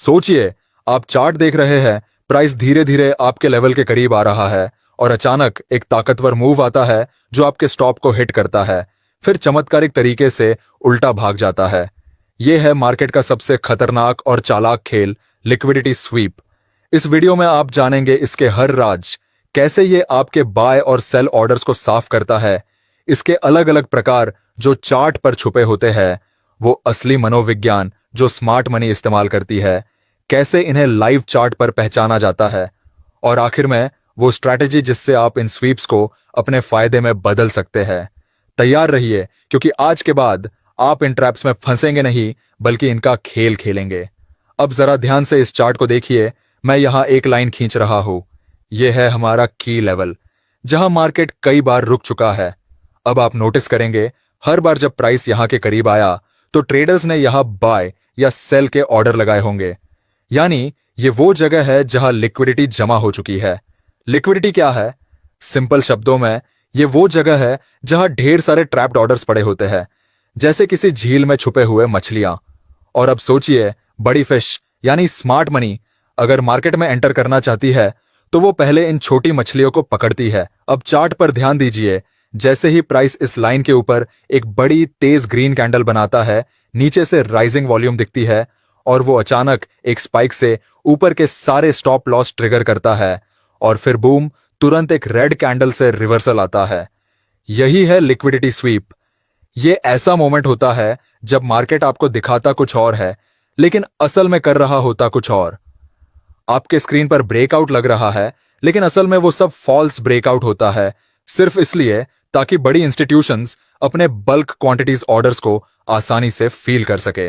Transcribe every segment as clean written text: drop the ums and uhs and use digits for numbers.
सोचिए, आप चार्ट देख रहे हैं, प्राइस धीरे धीरे आपके लेवल के करीब आ रहा है और अचानक एक ताकतवर मूव आता है जो आपके स्टॉप को हिट करता है, फिर चमत्कारिक तरीके से उल्टा भाग जाता है। यह है मार्केट का सबसे खतरनाक और चालाक खेल, लिक्विडिटी स्वीप। इस वीडियो में आप जानेंगे इसके हर राज, कैसे ये आपके बाय और सेल ऑर्डर्स को साफ करता है, इसके अलग अलग प्रकार जो चार्ट पर छुपे होते हैं, वो असली मनोविज्ञान जो स्मार्ट मनी इस्तेमाल करती है, कैसे इन्हें लाइव चार्ट पर पहचाना जाता है, और आखिर में वो स्ट्रैटेजी जिससे आप इन स्वीप्स को अपने फायदे में बदल सकते हैं। तैयार रहिए, क्योंकि आज के बाद आप इन ट्रैप्स में फंसेंगे नहीं, बल्कि इनका खेल खेलेंगे। अब जरा ध्यान से इस चार्ट को देखिए। मैं यहां एक लाइन खींच रहा हूं। यह है हमारा की लेवल, जहां मार्केट कई बार रुक चुका है। अब आप नोटिस करेंगे, हर बार जब प्राइस यहां के करीब आया तो ट्रेडर्स ने यहां बाय या सेल के ऑर्डर लगाए होंगे। यानी ये वो जगह है जहां लिक्विडिटी जमा हो चुकी है। लिक्विडिटी क्या है? सिंपल शब्दों में, ये वो जगह है जहां ढेर सारे ट्रैप्ड ऑर्डर्स पड़े होते हैं, जैसे किसी झील में छुपे हुए मछलियां। और अब सोचिए, बड़ी फिश यानी स्मार्ट मनी अगर मार्केट में एंटर करना चाहती है तो वो पहले इन छोटी मछलियों को पकड़ती है। अब चार्ट पर ध्यान दीजिए, जैसे ही प्राइस इस लाइन के ऊपर एक बड़ी तेज ग्रीन कैंडल बनाता है, नीचे से राइजिंग वॉल्यूम दिखती है और वो अचानक एक स्पाइक से ऊपर के सारे स्टॉप लॉस ट्रिगर करता है और फिर बूम, तुरंत एक रेड कैंडल से रिवर्सल आता है। यही है लिक्विडिटी स्वीप। ये ऐसा मोमेंट होता है जब मार्केट आपको दिखाता कुछ और है, लेकिन असल में कर रहा होता कुछ और। आपके स्क्रीन पर ब्रेकआउट लग रहा है, लेकिन असल में वो सब फॉल्स ब्रेकआउट होता है, सिर्फ इसलिए ताकि बड़ी इंस्टीट्यूशंस अपने बल्क क्वांटिटीज ऑर्डर्स को आसानी से फील कर सके।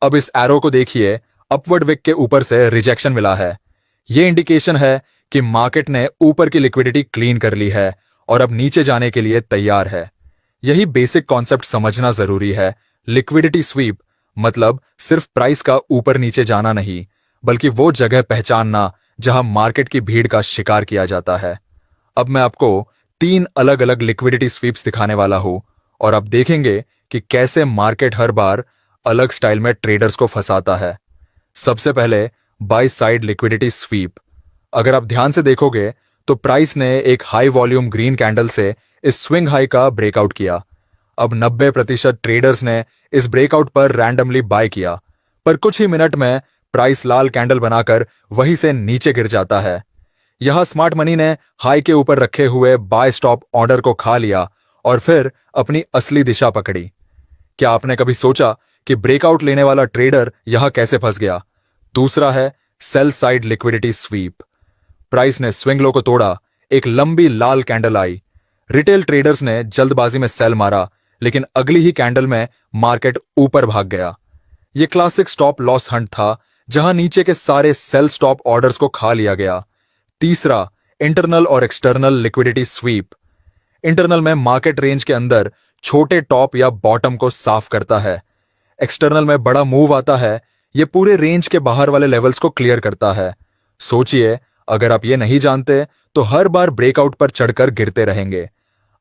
अब इस एरो को देखिए, अपवर्ड विक के ऊपर से रिजेक्शन मिला है। ये इंडिकेशन है कि मार्केट ने ऊपर की लिक्विडिटी क्लीन कर ली है और अब नीचे जाने के लिए तैयार है। यही बेसिक कॉन्सेप्ट समझना जरूरी है। लिक्विडिटी स्वीप मतलब सिर्फ प्राइस का ऊपर नीचे जाना नहीं, बल्कि वो जगह पहचानना जहां मार्केट की भीड़ का शिकार किया जाता है। अब मैं आपको 3 अलग अलग लिक्विडिटी स्वीप्स दिखाने वाला हूं और आप देखेंगे कि कैसे मार्केट हर बार अलग स्टाइल में ट्रेडर्स को फंसाता है। सबसे पहले बाय साइड लिक्विडिटी स्वीप। अगर आप ध्यान से देखोगे तो प्राइस ने एक हाई वॉल्यूम ग्रीन कैंडल से इस स्विंग हाई का ब्रेकआउट किया। अब 90% ट्रेडर्स ने इस ब्रेकआउट पर रैंडमली बाय किया, पर कुछ ही मिनट में प्राइस लाल कैंडल बनाकर वहीं से नीचे गिर जाता है। यहां स्मार्ट मनी ने हाई के ऊपर रखे हुए बाय स्टॉप ऑर्डर को खा लिया और फिर अपनी असली दिशा पकड़ी। क्या आपने कभी सोचा कि ब्रेकआउट लेने वाला ट्रेडर यहां कैसे फंस गया? दूसरा है sell side liquidity SVEEP. Price ने स्विंग लो को तोड़ा, एक लंबी लाल कैंडल आई। रिटेल ट्रेडर्स ने जल्दबाजी में सेल मारा, लेकिन अगली ही कैंडल में मार्केट ऊपर भाग गया। यह क्लासिक स्टॉप लॉस हंट था, जहां नीचे के सारे सेल स्टॉप ऑर्डर्स को खा लिया गया। तीसरा, इंटरनल और एक्सटर्नल लिक्विडिटी स्वीप। इंटरनल में मार्केट रेंज के अंदर छोटे टॉप या बॉटम को साफ करता है। एक्सटर्नल में बड़ा मूव आता है, यह पूरे रेंज के बाहर वाले लेवल्स को क्लियर करता है। सोचिए, अगर आप ये नहीं जानते तो हर बार ब्रेकआउट पर चढ़कर गिरते रहेंगे।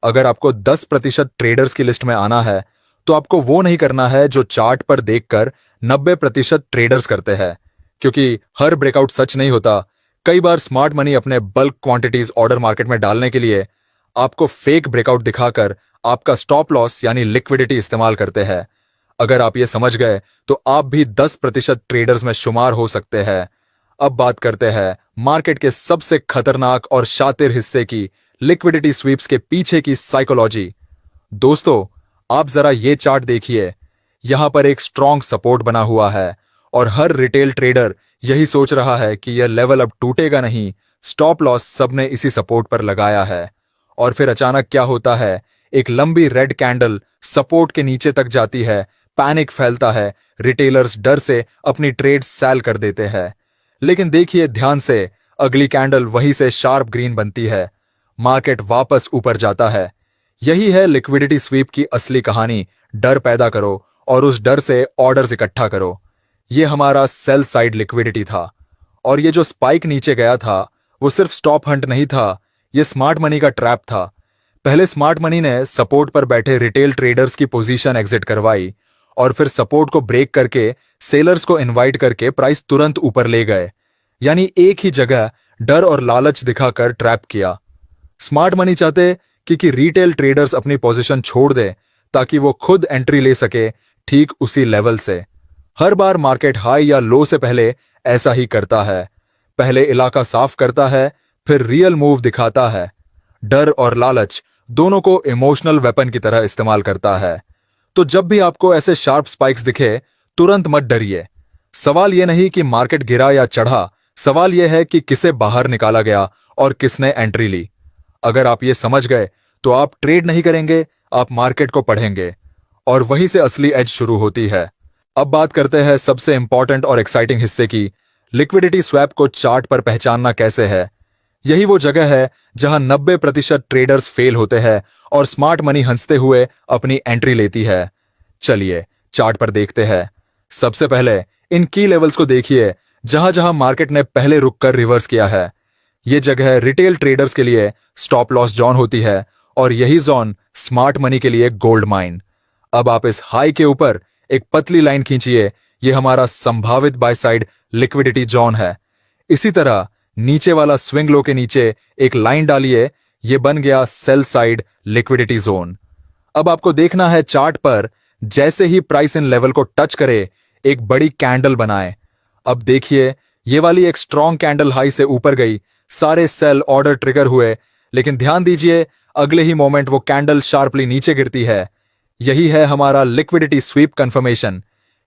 अगर आपको 10% ट्रेडर्स की लिस्ट में आना है तो आपको वो नहीं करना है जो चार्ट पर देखकर 90% ट्रेडर्स करते हैं, क्योंकि हर ब्रेकआउट सच नहीं होता। कई बार स्मार्ट मनी अपने बल्क क्वांटिटीज ऑर्डर मार्केट में डालने के लिए आपको फेक ब्रेकआउट दिखाकर आपका स्टॉप लॉस यानी लिक्विडिटी इस्तेमाल करते हैं। अगर आप ये समझ गए तो आप भी 10% ट्रेडर्स में शुमार हो सकते हैं। अब बात करते हैं मार्केट के सबसे खतरनाक और शातिर हिस्से की, लिक्विडिटी स्वीप्स के पीछे की साइकोलॉजी। दोस्तों, आप जरा ये चार्ट देखिए। यहां पर एक स्ट्रॉन्ग सपोर्ट बना हुआ है और हर रिटेल ट्रेडर यही सोच रहा है कि यह लेवल अब टूटेगा नहीं। स्टॉप लॉस सबने इसी सपोर्ट पर लगाया है। और फिर अचानक क्या होता है, एक लंबी रेड कैंडल सपोर्ट के नीचे तक जाती है, पैनिक फैलता है, रिटेलर्स डर से अपनी ट्रेड सेल कर देते हैं। लेकिन देखिए ध्यान से, अगली कैंडल वहीं से शार्प ग्रीन बनती है, मार्केट वापस ऊपर जाता है। यही है लिक्विडिटी स्वीप की असली कहानी। डर पैदा करो और उस डर से ऑर्डर्स इकट्ठा करो। यह हमारा सेल साइड लिक्विडिटी था। और ये जो स्पाइक नीचे गया था, वो सिर्फ स्टॉप हंट नहीं था, यह स्मार्ट मनी का ट्रैप था। पहले स्मार्ट मनी ने सपोर्ट पर बैठे रिटेल ट्रेडर्स की पोजीशन एग्जिट करवाई और फिर सपोर्ट को ब्रेक करके सेलर्स को इनवाइट करके प्राइस तुरंत ऊपर ले गए। यानी एक ही जगह डर और लालच दिखाकर ट्रैप किया। स्मार्ट मनी चाहते कि रिटेल ट्रेडर्स अपनी पोजीशन छोड़ दे ताकि वो खुद एंट्री ले सके ठीक उसी लेवल से। हर बार मार्केट हाई या लो से पहले ऐसा ही करता है। पहले इलाका साफ करता है, फिर रियल मूव दिखाता है। डर और लालच दोनों को इमोशनल वेपन की तरह इस्तेमाल करता है। तो जब भी आपको ऐसे शार्प स्पाइक्स दिखे, तुरंत मत डरिए। सवाल यह नहीं कि मार्केट गिरा या चढ़ा, सवाल यह है कि किसे बाहर निकाला गया और किसने एंट्री ली। अगर आप ये समझ गए तो आप ट्रेड नहीं करेंगे, आप मार्केट को पढ़ेंगे, और वहीं से असली एज शुरू होती है। अब बात करते हैं सबसे इंपॉर्टेंट और एक्साइटिंग हिस्से की, लिक्विडिटी स्वैप को चार्ट पर पहचानना कैसे है। यही वो जगह है जहां 90% ट्रेडर्स फेल होते हैं और स्मार्ट मनी हंसते हुए अपनी एंट्री लेती है। चलिए चार्ट पर देखते हैं। सबसे पहले इन की लेवल्स को देखिए जहां जहां मार्केट ने पहले रुककर रिवर्स किया है। ये जगह रिटेल ट्रेडर्स के लिए स्टॉप लॉस जोन होती है और यही जोन स्मार्ट मनी के लिए गोल्ड माइन। अब आप इस हाई के ऊपर एक पतली लाइन खींचिए, ये हमारा संभावित बाय साइड लिक्विडिटी जोन है। इसी तरह नीचे वाला स्विंग लो के नीचे एक लाइन डालिए, ये बन गया सेल साइड लिक्विडिटी जोन। अब आपको देखना है चार्ट पर जैसे ही प्राइस इन लेवल को टच करे एक बड़ी कैंडल बनाए। अब देखिए ये वाली एक स्ट्रॉन्ग कैंडल हाई से ऊपर गई, सारे सेल ऑर्डर ट्रिगर हुए, लेकिन ध्यान दीजिए अगले ही मोमेंट वो कैंडल शार्पली नीचे गिरती है। यही है हमारा लिक्विडिटी स्वीप कंफर्मेशन।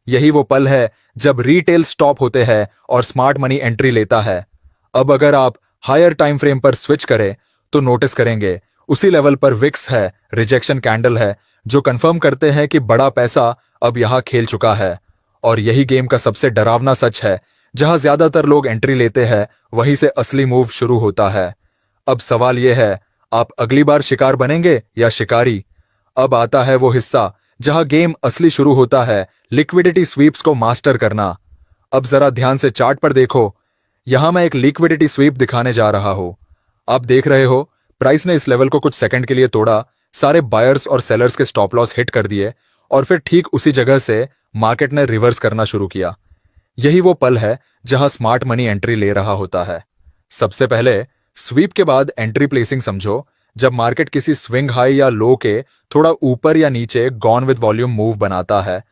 यही वो पल है जब रिटेल स्टॉप होते हैं और स्मार्ट मनी एंट्री लेता है। अब अगर आप हायर टाइम फ्रेम पर स्विच करें तो नोटिस करेंगे उसी लेवल पर विक्स है, रिजेक्शन कैंडल है, जो कंफर्म करते हैं कि बड़ा पैसा अब यहां खेल चुका है। और यही गेम का सबसे डरावना सच है, जहां ज्यादातर लोग एंट्री लेते हैं वहीं से असली मूव शुरू होता है। अब सवाल यह है, आप अगली बार शिकार बनेंगे या शिकारी? अब आता है वो हिस्सा जहां गेम असली शुरू होता है, लिक्विडिटी स्वीप्स को मास्टर करना। अब जरा ध्यान से चार्ट पर देखो, यहां मैं एक लिक्विडिटी स्वीप दिखाने जा रहा हूं। आप देख रहे हो प्राइस ने इस लेवल को कुछ सेकंड के लिए तोड़ा, सारे बायर्स और सेलर्स के स्टॉप लॉस हिट कर दिए और फिर ठीक उसी जगह से मार्केट ने रिवर्स करना शुरू किया। यही वो पल है जहां स्मार्ट मनी एंट्री ले रहा होता है। सबसे पहले स्वीप के बाद एंट्री प्लेसिंग समझो, जब मार्केट किसी स्विंग हाई या लो के थोड़ा ऊपर या नीचे गॉन विद वॉल्यूम मूव बनाता है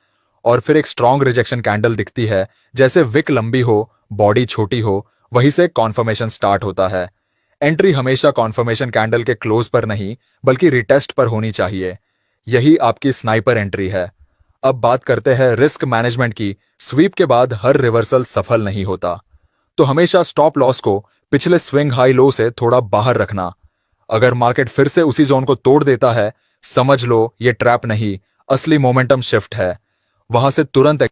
और फिर एक स्ट्रॉन्ग रिजेक्शन कैंडल दिखती है, जैसे विक लंबी हो बॉडी छोटी हो, वहीं से कॉन्फर्मेशन स्टार्ट होता है। एंट्री हमेशा कॉन्फर्मेशन कैंडल के क्लोज पर नहीं बल्कि रिटेस्ट पर होनी चाहिए। यही आपकी स्नाइपर एंट्री है। अब बात करते हैं रिस्क मैनेजमेंट की। स्वीप के बाद हर रिवर्सल सफल नहीं होता, तो हमेशा स्टॉप लॉस को पिछले स्विंग हाई लो से थोड़ा बाहर रखना। अगर मार्केट फिर से उसी जोन को तोड़ देता है, समझ लो ये ट्रैप नहीं, असली मोमेंटम शिफ्ट है। वहां से तुरंत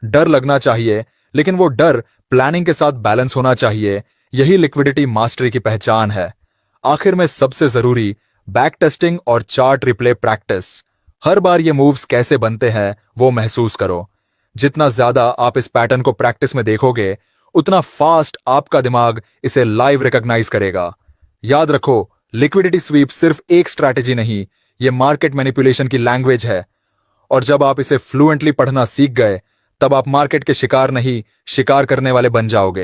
डर लगना चाहिए, लेकिन वो डर प्लानिंग के साथ बैलेंस होना चाहिए। यही लिक्विडिटी मास्टरी की पहचान है। आखिर में सबसे जरूरी, बैक टेस्टिंग और चार्ट रिप्ले प्रैक्टिस। हर बार ये मूव्स कैसे बनते हैं वो महसूस करो। जितना ज्यादा आप इस पैटर्न को प्रैक्टिस में देखोगे, उतना फास्ट आपका दिमाग इसे लाइव रिकॉग्नाइज करेगा। याद रखो, लिक्विडिटी स्वीप सिर्फ एक स्ट्रैटेजी नहीं, ये मार्केट मैनिपुलेशन की लैंग्वेज है। और जब आप इसे फ्लुएंटली पढ़ना सीख गए, तब आप मार्केट के शिकार नहीं, शिकार करने वाले बन जाओगे।